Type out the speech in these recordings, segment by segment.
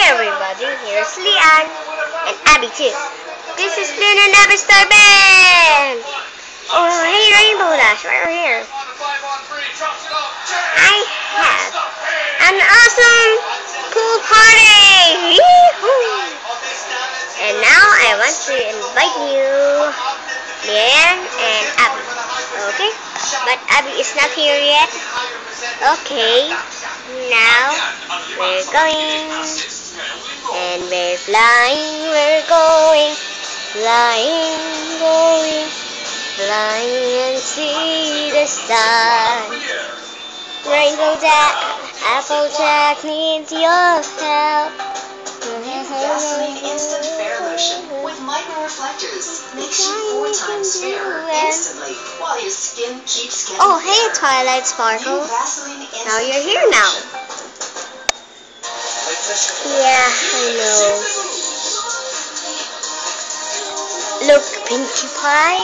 everybody, here's Leanne and Abby too. This is Lynn and Abby's Star Band! Oh, hey Rainbow Dash, right over here. I have an awesome pool party! Yee-hoo! And now I want to invite you, Leanne and Abby. Okay? But Abby is not here yet. Okay. Now we're going, and we're flying, we're going, flying and see the sun. Rainbow Jack, Applejack needs your help. New Vaseline Instant Fair Lotion with micro reflectors makes you 4 times fairer instantly while your skin keeps getting Oh, hey Twilight Sparkle. Now you're here now. Yeah, I know. Look, Pinkie Pie.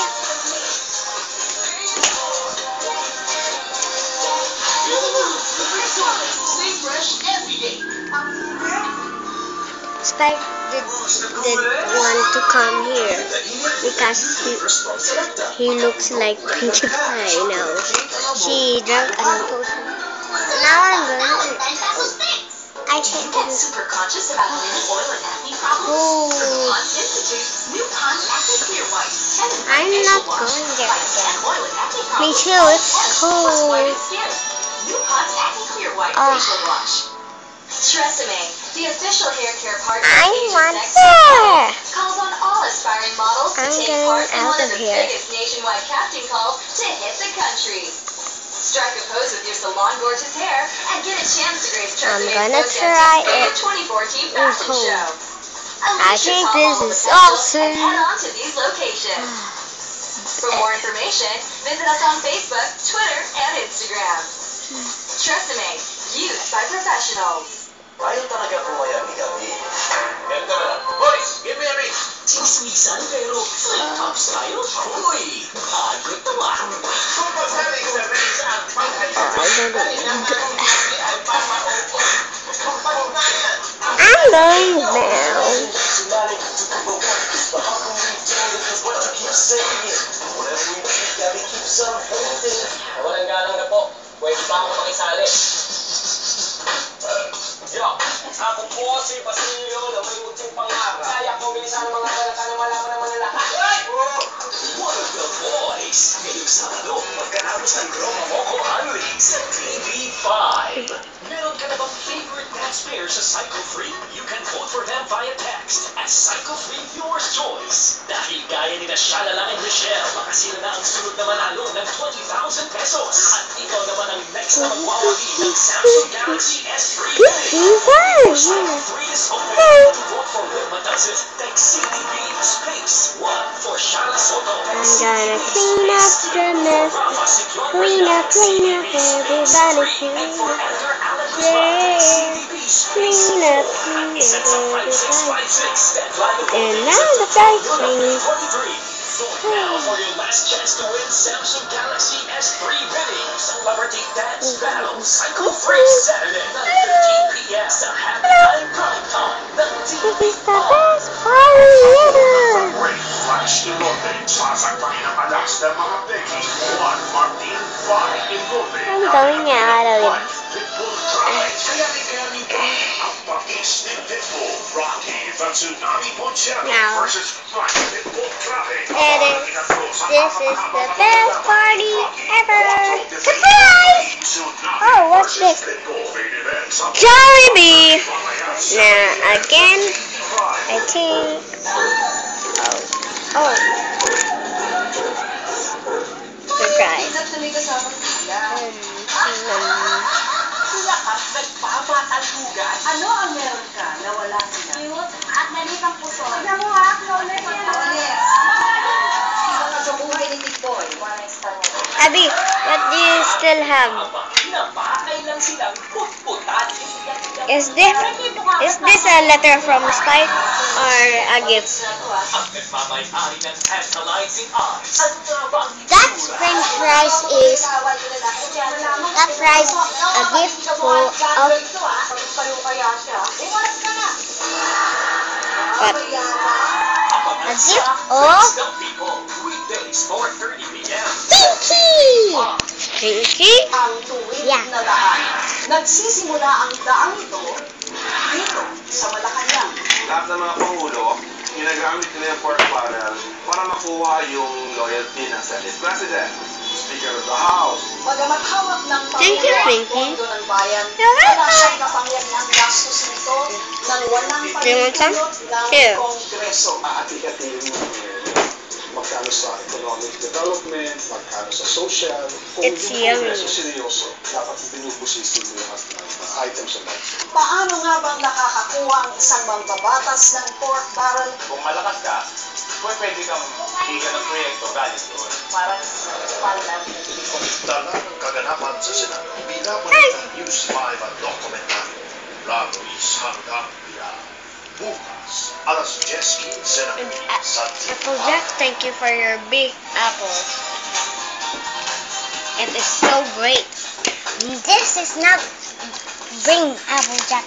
Spike did want to come here because he looks like Pinkie Pie now. She drank a potion. Now I'm going to... I can't do this. Super conscious about lint, oil, and acne problems? From the Pond's Institute, new Pond's Acne Clear White. I'm not going there again. Me too, it's cold. New Pond's Acne Clear White Facial Wash. Tresemme, the official hair care partner I of want Next hair. calls on all aspiring models to take part in one of the biggest nationwide casting calls to hit the country. Strike a pose with your salon gorgeous hair and get a chance to grace Tresemme's try it. 2014 fashion show. I think this is awesome. And head on to these locations. For more information, visit us on Facebook, Twitter, and Instagram. Tresemme, used by professionals. Ayaw talaga pumayag ni Gabi. Ganito na lang. Boys, give me a beat. Chismisan pero flip-top style? Uy, agad naman. I'm going now. Walang galang na po. Pwede ba ako makisali? Yo, ako po si Basilio na may muting pangarap. Kaya ko bilisan ang mga balata na malaman ng mga lahat. One of the boys. Ngayong Sabado, pagkatapos ng Groma Moco Unli sa TV5. Meron ka na bang favorite taxpayer sa Cycle Free? You can vote for them via text at Cycle Free Viewer's Choice. Dahil gaya ni Shalala and Michelle, baka sila na ang sunod na manalo ng 20,000 pesos. At ikaw naman ang next na magwawagi ng Samsung Galaxy S3. Cycle Free is open to vote for Wilma Doesn't. Text CTV space 1 for Shala Soto. I'm gonna clean up the mess. Clean up everybody too. Yeah. Clean up everybody. And now the bright thing. Now for your last chance to win Samsung Galaxy S3 Ready Celebrity Dance Battle Cycle Free Saturday 9:15 p.m. sa Happy Time Prime Time ng This is the best party ever! Great Flash Ilote, sasakbayin ang alas ng mga Becky, Juan Martin, Vi Ilote, I'm going out of it. Pitbull Drive, ang pagkis ni Pitbull, Rocky, the Tsunami Pontiac versus Flash Pitbull Drive. This is the best party ever! Surprise! Oh, what's this? Jollibee! Now, again, I think... Oh. Surprise. Ano ang meron ka na wala sila? At nalit ang puso. Tignan mo ha, flawless yan. Flawless. Ito na sa buhay ni Big Boy. One extra. Abby, What do you still have? Is this a letter from Spike or a gift? That French fries is a gift for of what? A gift of Pinky. Ang tuwid Yeah. na daan. Nagsisimula ang daang ito dito sa Malacanang. Lahat ng mga pangulo, ginagamit nila yung pork barrel para makuha yung loyalty ng Senate President, Speaker of the House. Bagamat hawak ng Thank you, Pangulo ang Pinky. pondo ng bayan, You're welcome. wala siyang kapangyarihang gastos nito nang walang Do you want some? pagtutulot ng Here. Kongreso. Ati-atiin yung magkano sa economic development, magkano sa social. Kung It's yung yummy. Kongreso seryoso, dapat binubusisi mo lahat ng items sa budget. Paano nga bang nakakakuha ang isang mambabatas ng pork barrel? Kung malakas ka, pwede kang bigyan ng proyekto galing doon. Parang pala Dala ng kaganapan sa Senado, binabalita ng News 5 at dokumentaryo. Ralois hanggang biyah. Bukas, alas 10:15 ng gabi sa Applejack, thank you for your big apple. It is so great. This is not bring Applejack.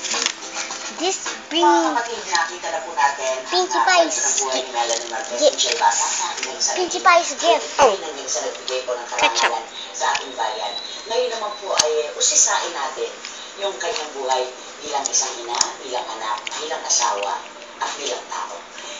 This bring Mga kapatid, nakita na po natin Pinkie Pie's buhay ni Melanie Marquez. gift. Siya'y basa sa ating sarili. Pinkie Pie's gift. Oh, Naging sa nagbigay po ng Ketchup. karangalan sa ating bayan. Ngayon naman po ay usisain natin yung kanyang buhay bilang isang ina, bilang anak, bilang asawa, at bilang tao.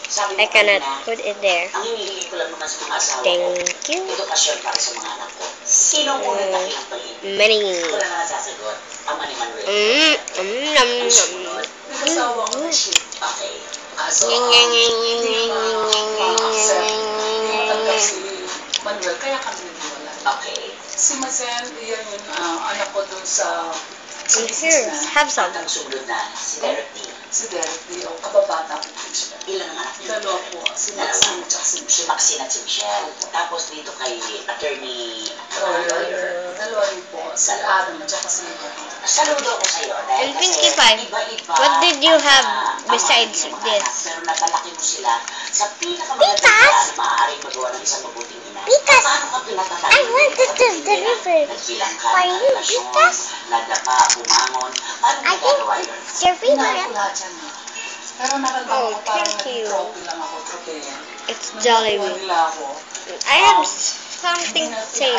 Sabi I ko cannot kanina, put it there. ang hinihingi ko lang naman sa mga asawa ko, Thank you. edukasyon para sa mga anak ko. Sino ang unang dakilang pag-ibig? Many. Wala na nasasagot. Ama ni Manuel. Nom, Ang nom. sumunod, asawa ko na siya. Okay. So, Nying, nying, nying, nying, hindi nying, nying, ma-accept, nying, hindi nying, matanggap nying. si Manuel, kaya kami naghiwalay. Okay. Si Masen, yan yung anak ko dun sa Here, business na. have some. At ang sumunod na, si Derek D. Si Derek D, o kababata ko. Ilan ang anak niya? Dalawa po. Si Maxine at si Michelle. Si Maxine at si Michelle. Tapos dito kay attorney, lawyer. Dalawa rin po. Si Adam at saka si Nico. Saludo ko sa'yo. And Pinkie Pie, what did you have besides this? Pero nagalaki mo sila sa pinakamagandang paraan na maaaring magawa ng isang mabuting ina. Because Paano ka pinatatagal? I wanted to deliver Nagbilang ka for ng you, relasyon, because nagdaka, bumangon. Paano I mo nagagawa think yun? it's your favorite. lahat yan. Pero nakalala Oh, ko parang thank you. nag-trophy lang ako, tropeya. It's Jollibee. Nila ako. I have something to say.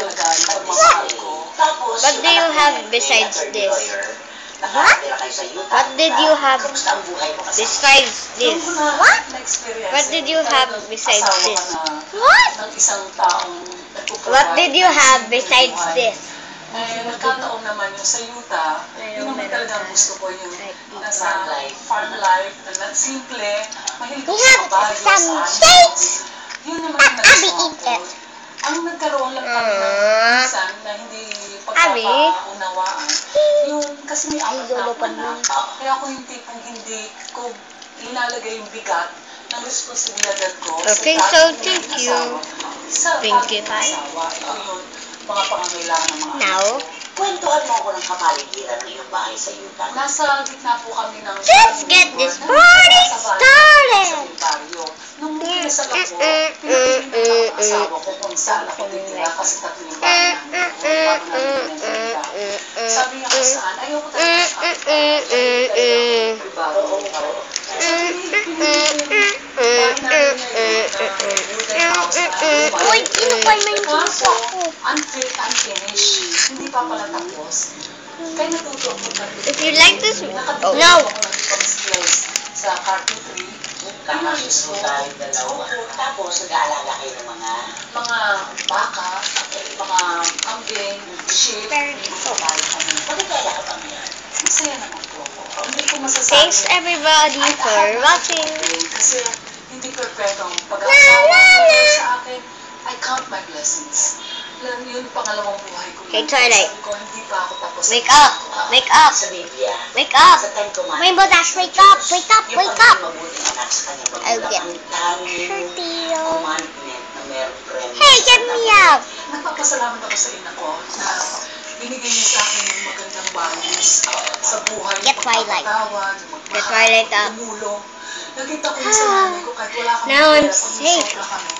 Tapos, What do you have besides this? What did you have besides this? What? What did you have besides this? What? Ng isang taong What did you have besides this? Eh, nagkataon naman yung sa Utah, yun naman talagang gusto ko yung nasa farm life, na simple, mahilig We ko sa have kabayo, some sa shakes. Yun naman yung Abby, nagustuhan eat ko. it. Ang nagkaroon lang kami ng minsan na hindi Abby. pagkakaunawaan, yun kasi may apat na ako Lolo, na. Kaya ako yung tipong hindi ko ilalagay yung bigat ng responsibilidad ko Okay, sa so dating thank you, asawa. Sa Pinkie dating Pie. asawa, ito yung mga pangangailangan ng mga Now, Kwentuhan mo ako ng kapaligiran ng iyong bahay sa Utah. Nasa gitna po kami ng... let's get this party started. Nung kinasal ako, pinapiling ko lang ang asawa ko kung saan ako titira kasi tatlo yung bahay namin. Sabi niya kung saan, ayoko talaga sa privado. Uy, kinupay mo yung juice Kaso, ako. unfinished. Hindi pa pala tapos. Kaya natuto ako If you like this, Nakatulong no. ako ng pag-skills sa carpentry. Pinagis ko. Tapos, nag-aalaga kayo ng mga baka, mga kambing, sheep. Bakit kaya ka ba ngayon? Masaya naman po ako. Hindi ko masasabi. Thanks everybody for watching. Kasi hindi perfectong pag-asawa sa akin. I count my blessings. Yun yung pangalawang buhay ko. Hey, Twilight. Sabi ko, hindi pa ako tapos. Wake up! Wake up! Sa Biblia. Wake up! Sa Ten Commandments. Rainbow Dash, wake up! Wake up! Yung Wake up! pagiging mabuting anak sa kanyang I'll magulang, get ang tanging Hurtio. commandment na Hey, get me out! Nagpapasalamat ako sa ina ko na binigay niya sa akin yung magandang values sa buhay. Get Twilight. Magpapatawad, The Twilight up. tumulong. Nakita ko yung sa nanay ko kahit wala kami Now I'm pera, pag safe. sobra kami,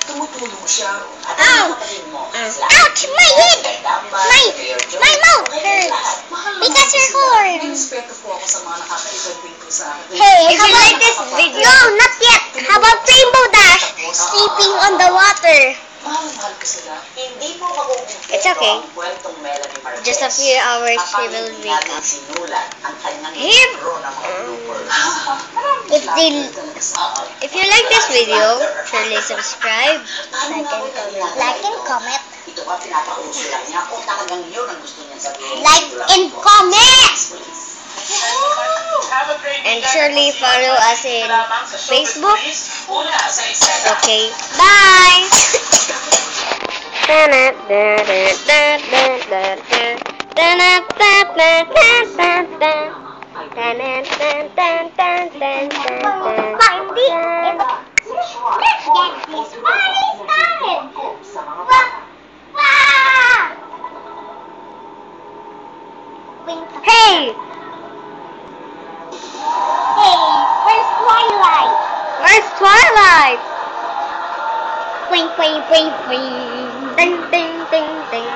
tumutulong siya. Ow! Ouch! My head! My mouth hurts! Because you're hard! May respeto po ako sa mga nakakaibang din sa akin. Hey, if you like this video... No, not yet! How about Rainbow Dash? Sleeping on the water. Mahal ko sila. Hindi po makukumpleto It's okay. ang kwentong Melanie Marquez. Just a few hours she kapag will hindi wake natin up. sinulat ang kanyang Him. libro ng mga bloopers. If they, if you like this video, surely subscribe, like and comment. Ito pa pinapauso lang niya kung talagang yun ang gusto niya sabihin. Like and comment! Have a great And weekend. surely follow us in Lamang sa Showbiz Facebook. Police. Una sa eksena. Okay, bye! Hindi! Let's get this party started! Hey! Hey, where's Twilight? Where's Twilight? Ding, ding, ding, ding. Ding, ding, ding, ding.